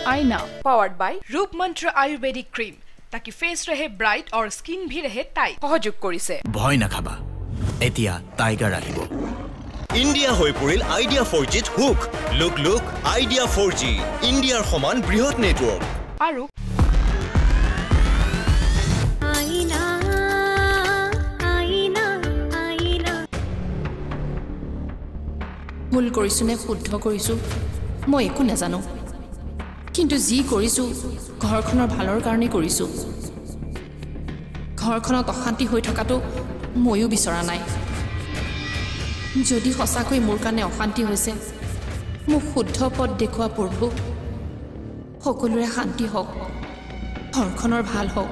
आईना powered by रूप मंत्र आयुर्वेदिक क्रीम ताकि फेस रहे ब्राइट और स्किन भी रहे टाइट सहयोग কৰিছে ভয় নাখাবা এতিয়া টাইগাৰ আহিব ইন্ডিয়া হৈ পৰিল idea 4G hook look idea 4G ইন্ডিয়াৰ সমান বৃহৎ নেটৱৰ্ক আৰু আইনা আইনা আইনা ভুল কৰিছো নে শুদ্ধ কৰিছো মই একো নাজানো কিন্তু যি কৰিছো ঘৰখনৰ ভালৰ কাৰণে কৰিছো ঘৰখনত অশান্তি হৈ থকাটো ময়ো বিচৰা নাই যদি সঁচাকৈ মোৰ কাৰণে অশান্তি হৈছে মোক শুদ্ধ পথ দেখুৱা প্ৰভু সকলোৰে শান্তি হওক ঘৰখনৰ ভাল হওক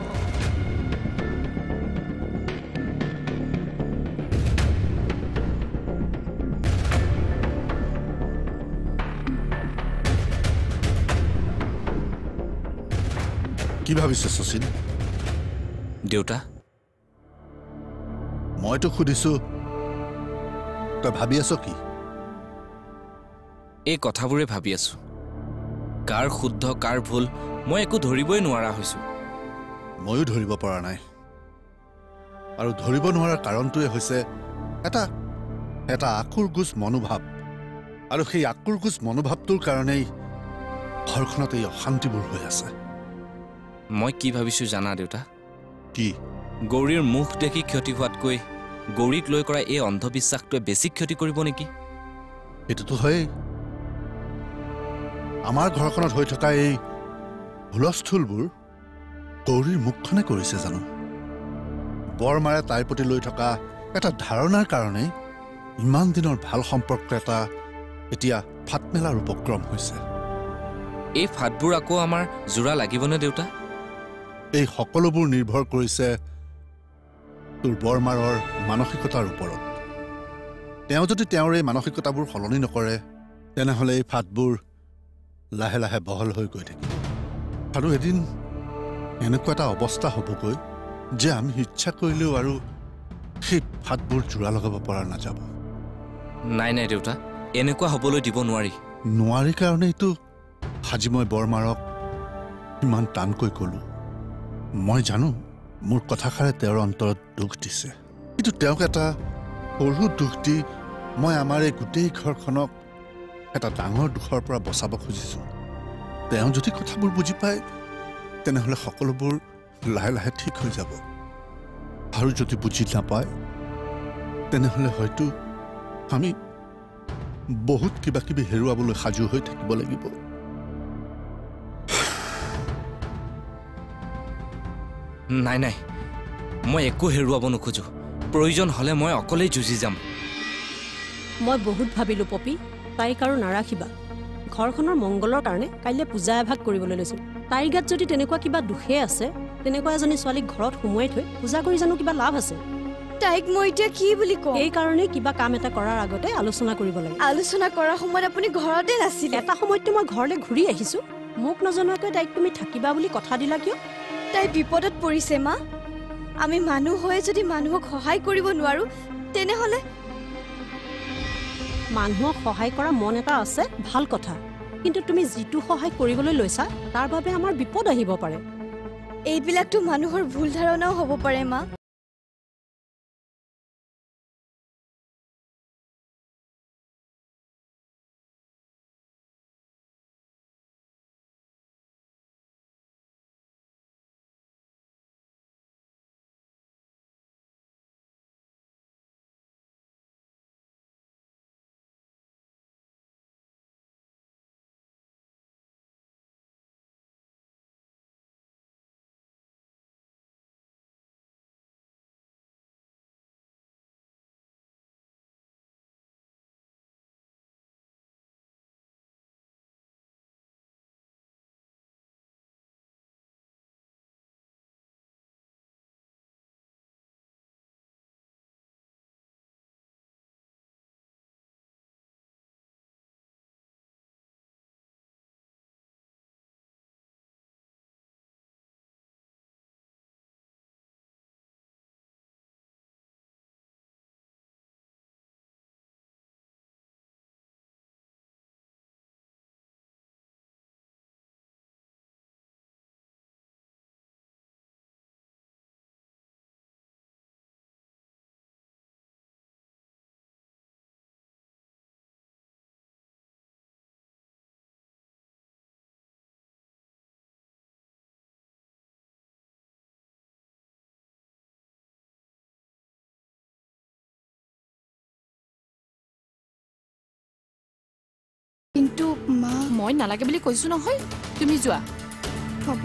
কি ভাবিছে শচীন দেউতা মইতো খুদিছো তই ভাবি আছ কি এই কথাবোৰে ভাবি আছো কাৰ শুদ্ধ কাৰ ভুল মই একো ধৰিবই নোৱাৰা হৈছো ময়ো ধৰিব পৰা নাই আৰু ধৰিব নোৱাৰাৰ কাৰণটোৱে হৈছে এটা আকুৰগুজ মনোভাৱ আৰু সেই আকুৰগুজ মনোভাৱটোৰ কাৰণেই ঘৰখনত এই অশান্তিবোৰ হৈ আছে মই কি ভাবিছো জানা দেউতা কি গৌৰীৰ মুখ দেখি ক্ষতি হোৱাতকৈ গৌৰীক লৈ কৰা এই অন্ধবিশ্বাসটোৱে বেছি ক্ষতি কৰিব নেকি এটোতো হয় আমাৰ ঘৰখনত হৈ থকা এই হুলস্থুলবোৰ গৌৰীৰ মুখখনে কৰিছে জানো বৰমাৰে তাইৰ প্ৰতি লৈ থকা এটা ধাৰণাৰ কাৰণে ইমান দিনৰ ভাল সম্পৰ্ক এটা এতিয়া ফাট মেলাৰ উপক্ৰম হৈছে এই ফাটবোৰ আকৌ আমাৰ জোৰা লাগিবনে দেউতা এই সকলোবোৰ নিৰ্ভৰ কৰিছে তোৰ বৰমাৰৰ মানসিকতাৰ ওপৰত তেওঁ যদি তেওঁৰ এই মানসিকতাবোৰ সলনি নকৰে তেনেহ'লে এই ফাটবোৰ লাহে লাহে বহল হৈ গৈ থাকিব আৰু এদিন এনেকুৱা এটা অৱস্থা হ'বগৈ যে আমি ইচ্ছা কৰিলেও আৰু সেই ফাটবোৰ জোৰা লগাব পৰা নাযাব নাই নাই দেউতা এনেকুৱা হ'বলৈ দিব নোৱাৰি কাৰণেইতো আজি মই বৰমাৰক ইমান টানকৈ ক'লো মই জানো মোৰ কথাষাৰে তেওঁৰ অন্তৰত দুখ দিছে কিন্তু তেওঁক এটা সৰু দুখ দি মই আমাৰ এই গোটেই ঘৰখনক এটা ডাঙৰ দুখৰ পৰা বচাব খুজিছোঁ তেওঁ যদি কথাবোৰ বুজি পায় তেনেহ'লে সকলোবোৰ লাহে লাহে ঠিক হৈ যাব আৰু যদি বুজি নাপায় তেনেহ'লে হয়তো আমি বহুত কিবা কিবি হেৰুৱাবলৈ সাজু হৈ থাকিব লাগিব নাই নাই মই একো হেৰুৱাব নোখোজো প্ৰয়োজন হ'লে মই অকলেই যুঁজি যাম মই বহুত ভাবিলো পপি তাইক আৰু নাৰাখিবা ঘৰখনৰ মংগলৰ কাৰণে কাইলৈ পূজা এভাগ কৰিবলৈ লৈছো তাইৰ গাত যদি তেনেকুৱা কিবা দুখে আছে তেনেকুৱা এজনী ছোৱালীক ঘৰত সোমোৱাই থৈ পূজা কৰি জানো কিবা লাভ আছে তাইক মই এতিয়া কি বুলি কওঁ এই কাৰণে কিবা কাম এটা কৰাৰ আগতে আলোচনা কৰিব লাগে আলোচনা কৰাৰ সময়ত আপুনি ঘৰতে নাছিল এটা সময়তে মই ঘৰলৈ ঘূৰি আহিছো মোক নজনোৱাকৈ তাইক তুমি থাকিবা বুলি কথা দিলা কিয় তাই বিপদত পৰিছে মা আমি মানুহ হৈ যদি মানুহক সহায় কৰিব নোৱাৰো তেনেহ'লে মানুহক সহায় কৰা মন এটা আছে ভাল কথা কিন্তু তুমি যিটো সহায় কৰিবলৈ লৈছা তাৰ বাবে আমাৰ বিপদ আহিব পাৰে এইবিলাকটো মানুহৰ ভুল ধাৰণাও হ'ব পাৰে মা কিন্তু মা মই নালাগে বুলি কৈছো নহয় তুমি যোৱা হ'ব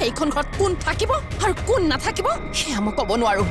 এইখন ঘৰত কোন থাকিব আৰু কোন নাথাকিব সেয়া মই ক'ব নোৱাৰো